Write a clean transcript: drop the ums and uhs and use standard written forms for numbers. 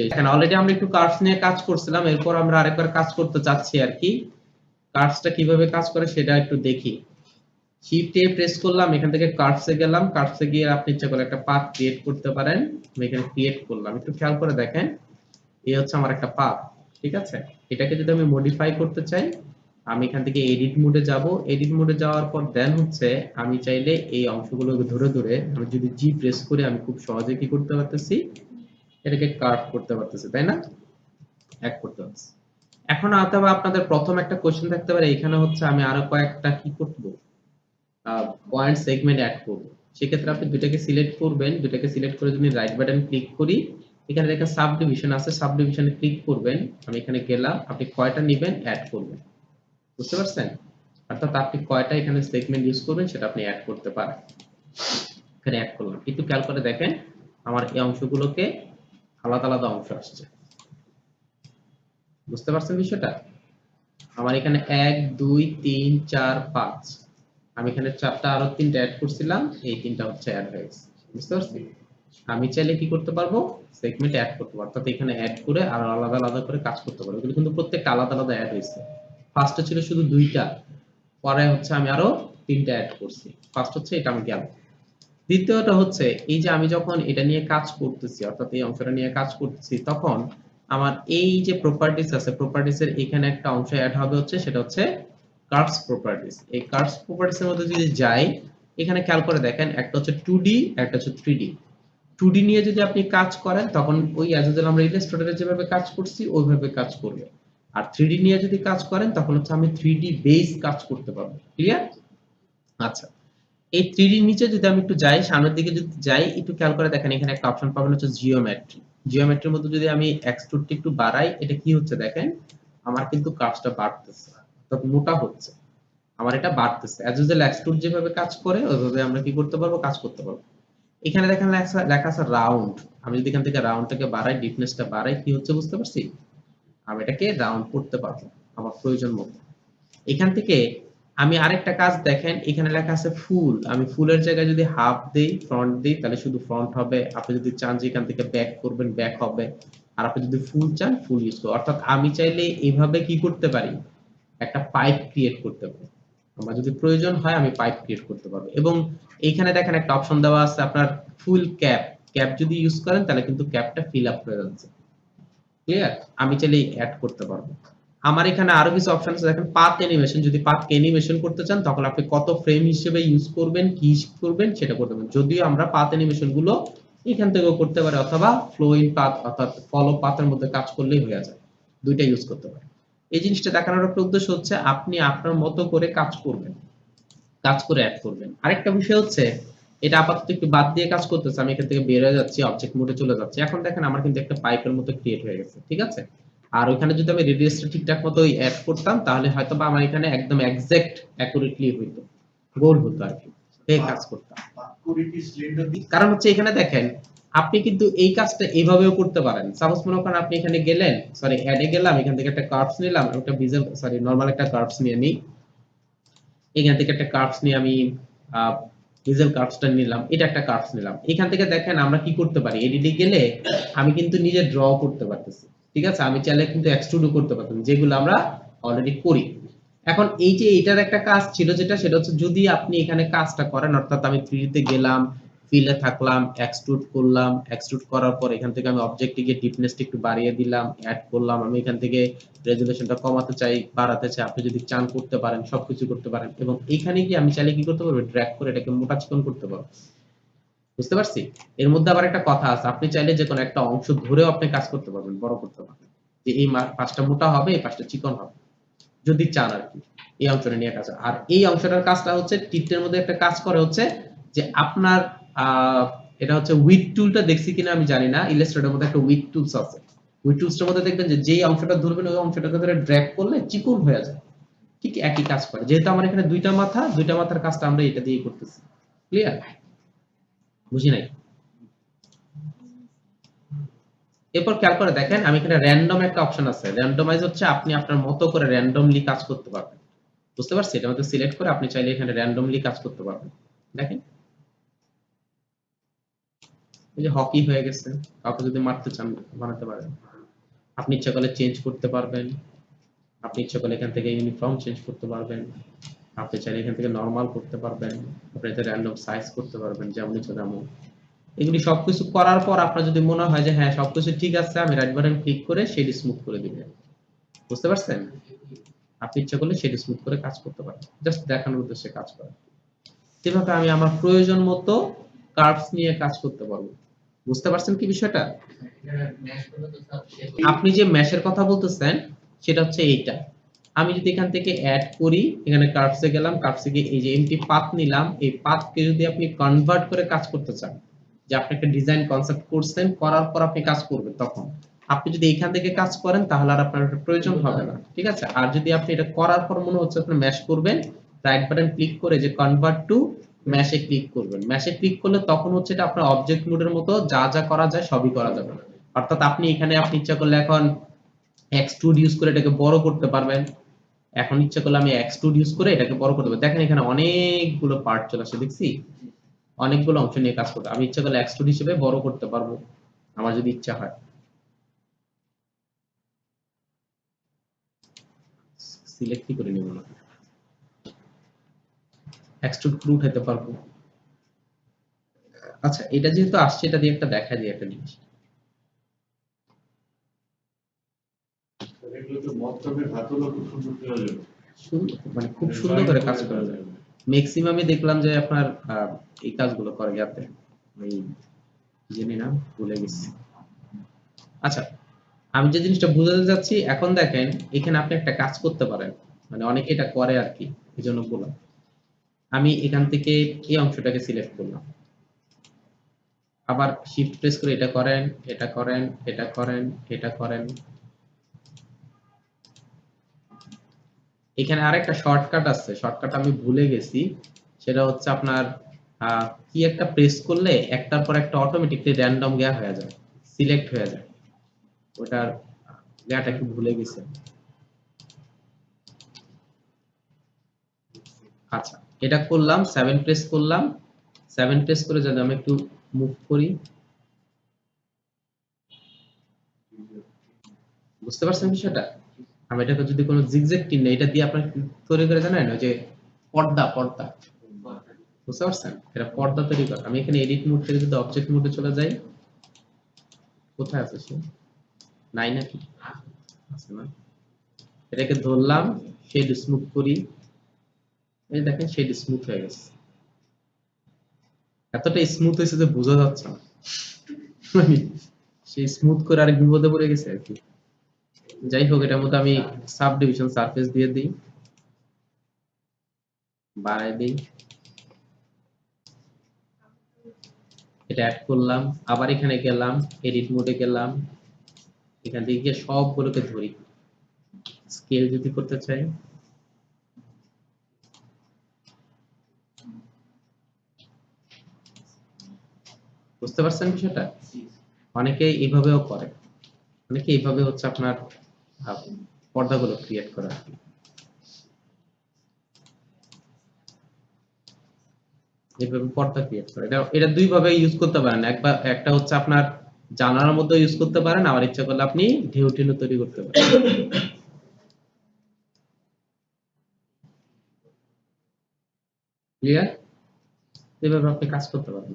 এখানে অলরেডি আমরা একটু কার্ভস নিয়ে কাজ করছিলাম, এরপর আমরা আরেকবার কাজ করতে চাচ্ছি আর কি। কার্ভসটা কিভাবে কাজ করে সেটা একটু দেখি। শিফট এ প্রেস করলাম, এখান থেকে কার্ভসে গেলাম, কার্ভসে গিয়ে আপনি ইচ্ছা করে একটা পাথ ক্রিয়েট করতে পারেন। আমি এখানে ক্রিয়েট করলাম, একটু খেয়াল করে দেখেন, এই হচ্ছে আমার একটা পাথ। ঠিক আছে, এটাকে যদি আমি মডিফাই করতে চাই, আমি এখান থেকে এডিট মোডে যাব। এডিট মোডে যাওয়ার পর দেন হচ্ছে আমি চাইলে এই অংশগুলোকে ধরে ধরে আমি যদি জি প্রেস করে আমি খুব সহজে কি করতে পারতেছি, এটাকে কার্ভ করতে পারতেছি, তাই না? অ্যাড করতে পারতেছি। এখন অথবা আপনাদের প্রথম একটা কোশ্চেন থাকতে পারে, এখানে হচ্ছে আমি আরো কয়েকটা কি করব, পয়েন্ট সেগমেন্ট অ্যাড করব। সেক্ষেত্রে আপনি দুটাকে সিলেক্ট করবেন, দুটাকে সিলেক্ট করে যদি রাইট বাটন ক্লিক করি, এখানে দেখেন সাব ডিভিশন আছে, সাব ডিভিশনে ক্লিক করবেন। আমি এখানে গেলাম, আপনি কয়টা নেবেন অ্যাড করবেন, বুঝতে পারছেন? অর্থাৎ আপনি কয়টা এখানে সেগমেন্ট ইউজ করবেন সেটা আপনি অ্যাড করতে পারেন। এখানে অ্যাড করলাম, একটু খেয়াল করে দেখেন আমার এই অংশগুলোকে আলাদা আলাদা অংশ আসছে, বুঝতে পারছেন বিষয়টা? আমার এখানে 1 2 3 4 5, আমি এখানে চারটা আরো তিনটা অ্যাড করছিলাম, এই তিনটা হচ্ছে অ্যাড হয়ে গেছে, বুঝতে পারছি? আমি চাইলে কি করতে পারবো, সেগমেন্ট অ্যাড করতে পারবো, অর্থাৎ এখানে অ্যাড করে আর আলাদা আলাদা করে কাজ করতে পারবো। এগুলো কিন্তু প্রত্যেকটা আলাদা আলাদা অ্যাড হয়েছে। ফার্স্টে ছিল শুধু দুইটা, পরে হচ্ছে আমি আরো তিনটা অ্যাড করছি। ফার্স্ট হচ্ছে এটা আমি গেল। দ্বিতীয়টা হচ্ছে এই যে আমি যখন এটা নিয়ে কাজ করতেছি, অর্থাৎ এই অংশটা নিয়ে কাজ করতেছি, তখন আমার এই যে প্রপার্টিস আছে, প্রপার্টিস এর এখানে একটা অংশ অ্যাড হবে, হচ্ছে সেটা হচ্ছে কার্ভস প্রপার্টিস। এই কার্ভস প্রপার্টিস এর মধ্যে যদি যাই, এখানে খেয়াল করে দেখেন একটা হচ্ছে 2D, একটা হচ্ছে 3D। 2D নিয়ে যদি আপনি কাজ করেন তখন ওই অ্যাজ ইউজুয়াল আমরা ইলাস্ট্রেটরে যেভাবে কাজ করছি ওইভাবে কাজ করবে। আর 3D নিয়ে যদি কাজ করেন তখন হচ্ছে আমি 3D বেস কাজ করতে পারবো। ক্লিয়ার? আচ্ছা, এই 3D র নিচে যদি আমি একটু যাই, সামনের দিকে যদি যাই, একটু খেয়াল করে দেখেন এখানে একটা অপশন পাবেন হচ্ছে জিওমেট্রি। জিওমেট্রির মধ্যে যদি আমি এক্সট্রুডটা একটু বাড়াই, এটা কি হচ্ছে দেখেন, আমার কিন্তু কাজটা বাড়তেছে, অর্থাৎ মোটা হচ্ছে। আমার এটা বাড়তেছে। অ্যাজ ইউজুয়াল এক্সট্রুড যেভাবে কাজ করে ওইভাবে আমরা কি করতে পারবো, কাজ করতে পারবো। এখানে দেখেন লেখা আছে রাউন্ড। আমি যদি এখান থেকে রাউন্ডটাকে বাড়াই, ডিপনেসটা বাড়াই, কি হচ্ছে বুঝতে পারছি? আমি এটাকে রাউন্ড করতে পারবো আমার প্রয়োজন মতো। এখান থেকে আমি আরেকটা কাজ দেখেন, এখানে লেখা আছে ফুল। আমি ফুলের জায়গায় যদি হাফ দেই, ফ্রন্ট দেই, তাহলে শুধু ফ্রন্ট হবে। আপনি যদি চান যে এখান থেকে ব্যাক করবেন, ব্যাক হবে। আর আপনি যদি ফুল চান, ফুল ইউজ করবেন। অর্থাৎ আমি চাইলে এইভাবে কি করতে পারি, একটা পাইপ ক্রিয়েট করতে পারি। আমার যদি প্রয়োজন হয় আমি পাইপ ক্রিয়েট করতে পারবো। এবং এইখানে দেখেন একটা অপশন দেওয়া আছে আপনার ফুল ক্যাপ। ক্যাপ যদি ইউজ করেন তাহলে কিন্তু ক্যাপটা ফিল আপ হয়ে যাচ্ছে। ক্লিয়ার? আমি চাইলে অ্যাড করতে পারবো। আমার এখানে আরো কিছু অপশন আছে, দেখেন পাথ অ্যানিমেশন। যদি পাথ অ্যানিমেশন করতে চান তখন আপনি কত ফ্রেম হিসেবে ইউজ করবেন, কি করবেন সেটা করতে পারবেন। যদিও আমরা পাথ অ্যানিমেশন গুলো এখান থেকেও করতে পারি, অথবা ফ্লো ইন পাথ অর্থাৎ ফলো পাথের মধ্যে কাজ করলেই হয়ে যায়। দুইটা ইউজ করতে পারেন। এই জিনিসটা দেখানোর একটা উদ্দেশ্য হচ্ছে আপনি আপনার মতো করে কাজ করবেন, কাজ করে অ্যাড করবেন। আরেকটা বিষয় হচ্ছে, এটা আপাতত একটু বাদ দিয়ে কাজ করতেছে, আমি এখান থেকে বের হয়ে যাচ্ছি, অবজেক্ট মোডে চলে যাচ্ছি। এখন দেখেন আমার কিন্তু একটা পাইপের মতো ক্রিয়েট হয়ে গেছে, ঠিক আছে? আর ওইখানে যদি আমি রেডিয়াসটা ঠিকঠাক মতো অ্যাড করতাম তাহলে হয়তো বা আমার এখানে একদম এক্সাক্ট অ্যাকুরেটলি হইতো, গোল হতো আর কি, এই কাজ করতাম। কারণ হচ্ছে এখানে দেখেন আপনি কিন্তু এই কাজটা এইভাবেও করতে পারেন। সাপোজ মনে করেন আপনি এখানে গেলেন, সরি অ্যাডে গেলাম, এখান থেকে একটা কার্ভস নিলাম, একটা ভিজুয়াল সরি নরমাল একটা কার্ভস নিয়ে নিই। এখান থেকে একটা কার্ভস নিয়ে আমি ভিজুয়াল কার্ভসটা নিলাম, এটা একটা কার্ভস নিলাম। এখান থেকে দেখেন আমরা কি করতে পারি, এডিটে গেলে আমি কিন্তু নিজে ড্র করতে পারতেছি, ঠিক আছে? আমি চাইলে কিন্তু এক্সট্রুডও করতে পারতাম, যেগুলো আমরা অলরেডি করি। এখন এই যে এটার একটা কাজ ছিল যেটা, সেটা হচ্ছে যদি আপনি এখানে কাজটা করেন, অর্থাৎ আমি 3D তে গেলাম, ফিলে থাকলাম, এক্সট্রুড করলাম, এক্সট্রুড করার পর এখান থেকে আমি অবজেক্টটিকে ডিপনেসটা একটু বাড়িয়ে দিলাম, অ্যাড করলাম। আমি এখান থেকে রেজোলিউশনটা কমাতে চাই, বাড়াতে চাই, আপনি যদি চান করতে পারেন, সবকিছু করতে পারেন। এবং এখানে গিয়ে আমি চাইলে কি করতে পারবো, ড্র্যাগ করে এটাকে মোটা চিকন করতে পারবো, বুঝতে পারছি? এর মধ্যে আবার একটা কথা আছে, আপনি চাইলে যে কোনো একটা অংশ ধরেও আপনি কাজ করতে পারবেন, বড় করতে পারবেন, যে এই পাশটা মোটা হবে, এই পাশটা চিকন হবে, যদি চান আর কি। এই অংশটা নিয়ে কাজ, আর এই অংশটার কাজটা হচ্ছে টিপটের মধ্যে একটা কাজ করে হচ্ছে যে আপনার এটা হচ্ছে উইড টুলটা দেখছি কিনা আমি জানি না, ইলাস্ট্রেটরের মধ্যে একটা উইড টুলস আছে। উইড টুলসটার মধ্যে দেখবেন যে যেই অংশটা ধরবেন ওই অংশটাকে ধরে ড্র্যাগ করলে চিকন হয়ে যায়। ঠিক একই কাজ করে, যেহেতু আমার এখানে দুইটা মাথা, দুইটা মাথার কাজটা আমরা এটা দিয়ে করতেছি। ক্লিয়ার? বুঝি নাই? এরপর খেয়াল করে দেখেন আমি এখানে র‍্যান্ডম একটা অপশন আছে। র‍্যান্ডমাইজ হচ্ছে আপনি আপনার মতো করে র‍্যান্ডমলি কাজ করতে পারবেন, বুঝতে পারছি? এটা মধ্যে সিলেক্ট করে আপনি চাইলে এখানে র‍্যান্ডমলি কাজ করতে পারবেন। দেখেন এই যে হকি হয়ে গেছে, কাউকে যদি মারতে চান বানাতে পারেন। আপনি ইচ্ছা করলে চেঞ্জ করতে পারবেন, আপনি ইচ্ছা করলে এখান থেকে ইউনিফর্ম চেঞ্জ করতে পারবেন, আপনি চাইলে এখান থেকে নরমাল করতে পারবেন, আপনি এটা র্যান্ডম সাইজ করতে পারবেন যেমন ইচ্ছা তেমন। এগুলি সবকিছু করার পর আপনার যদি মনে হয় যে হ্যাঁ সবকিছু ঠিক আছে, আমি রাইট বাটন ক্লিক করে শেড স্মুথ করে দিবেন। বুঝতে পারছেন? আপনি ইচ্ছা করলে শেড স্মুথ করে কাজ করতে পারেন, জাস্ট দেখানোর উদ্দেশ্যে কাজ করা। সেভাবে আমি আমার প্রয়োজন মতো কার্ভস নিয়ে কাজ করতে পারবো। বুঝতে পারছেন কি বিষয়টা? আপনি যে ম্যাশের কথা বলতেছেন সেটা হচ্ছে এইটা। আমি যদি এখান থেকে অ্যাড করি, এখানে কার্ভসে গেলাম, কার্ভসে গিয়ে এই যে এমটি পাথ নিলাম, এই পাথকে যদি আপনি কনভার্ট করে কাজ করতে চান, যে আপনি একটা ডিজাইন কনসেপ্ট করছেন, করার পর আপনি কাজ করবেন, তখন আপনি যদি এখান থেকে কাজ করেন তাহলে আর আপনার এটা প্রয়োজন হবে না, ঠিক আছে? আর যদি আপনি এটা করার পর মনে হচ্ছে আপনি ম্যাশ করবেন, রাইট বাটন ক্লিক করে যে কনভার্ট টু ম্যাশে ক্লিক করবেন। ম্যাশে ক্লিক করলে তখন হচ্ছে এটা আপনার অবজেক্ট মোডের মতো যা যা করা যায় সবই করা যাবে। অর্থাৎ আপনি এখানে আপনি ইচ্ছা করলে এখন এক্সট্রুড ইউজ করে এটাকে বড় করতে পারবেন। এখন ইচ্ছা করলে আমি এক্সট্রুড ইউজ করে এটাকে বড় করতে পারবো। দেখেন এখানে অনেকগুলো পার্ট চলে আসে, দেখছি অনেকগুলো অংশ নিয়ে কাজ করতে। আমি ইচ্ছা করলে এক্সট্রুড হিসেবে বড় করতে পারবো আমার যদি ইচ্ছা হয়। সিলেক্ট করে নিব না, এক্সট্রুড করে উঠাইতে পারবো। আচ্ছা, এটা যেহেতু আসছে এটা দিয়ে একটা দেখা দিই একটা জিনিস। মানে খুব সুন্দর করে কাজ করা যায়। ম্যাক্সিমামে দেখলাম যে আপনার এই কাজগুলো করে যাতে ওই জানি না, ভুলে গেছি। আচ্ছা, আমি যে জিনিসটা বোঝাতে যাচ্ছি, এখন দেখেন এখানে আপনি একটা কাজ করতে পারেন, মানে অনেকে এটা করে আর কি, এই জন্য বললাম। আমি এখান থেকে এই অংশটাকে সিলেক্ট করলাম, আবার শিফট প্রেস করে এটা করেন, এটা করেন, এটা করেন, এটা করেন। এখানে আরেকটা শর্টকাট আছে, শর্টকাট আমি ভুলে গেছি। সেটা হচ্ছে আপনার কি একটা প্রেস করলে একটার পর একটা অটোমেটিকলি র্যান্ডম গিয়া হয়ে যায়, সিলেক্ট হয়ে যায়। ওটার গিয়াটা একটু ভুলে গেছি। আচ্ছা, এটা করলাম, 7 প্রেস করলাম, 7 প্রেস করে যদি আমি একটু মুভ করি, বুঝতে পারছেন বিষয়টা? আমি এটাকে যদি কোনো জিগজ্যাগ টিন না, এটা দিয়ে আপনার তৈরি করে জানেন ওই যে পর্দা পর্দা, বুঝতে পারছেন? এটা পর্দা তৈরি করে। আমি এখানে এডিট মোড থেকে যদি অবজেক্ট মোডে চলে যাই, কোথায় আছে সে? নাই নাকি? আছে না? এটাকে ধরলাম, শেড স্মুথ করি, এই দেখেন শেড স্মুথ হয়ে গেছে। এতটা স্মুথ হয়েছে যে বোঝা যাচ্ছে না, মানে সেই স্মুথ করে আরেক বিপদে পড়ে গেছে আর কি। যাই হোক, এটার মধ্যে আমি সাব ডিভিশন সারফেস দিয়ে দিই, বাড়াই দিই, এটা অ্যাড করলাম, আবার এখানে গেলাম, এডিট মোডে গেলাম, এখান থেকে গিয়ে সবগুলোকে ধরি, স্কেল যদি করতে চাই, বুঝতে পারছেন বিষয়টা? অনেকে এইভাবেও করে, অনেকে এইভাবে হচ্ছে আপনার পর্দাগুলো ক্রিয়েট করা। এইভাবে পর্দা ক্রিয়েট করে, এটা এটা দুই ভাবে ইউজ করতে পারেন। একবার একটা হচ্ছে আপনার জানালার মধ্যে ইউজ করতে পারেন, আবার ইচ্ছা করলে আপনি ঢেউ টেনে তৈরি করতে পারেন। ক্লিয়ার? এভাবে আপনি কাজ করতে পারেন।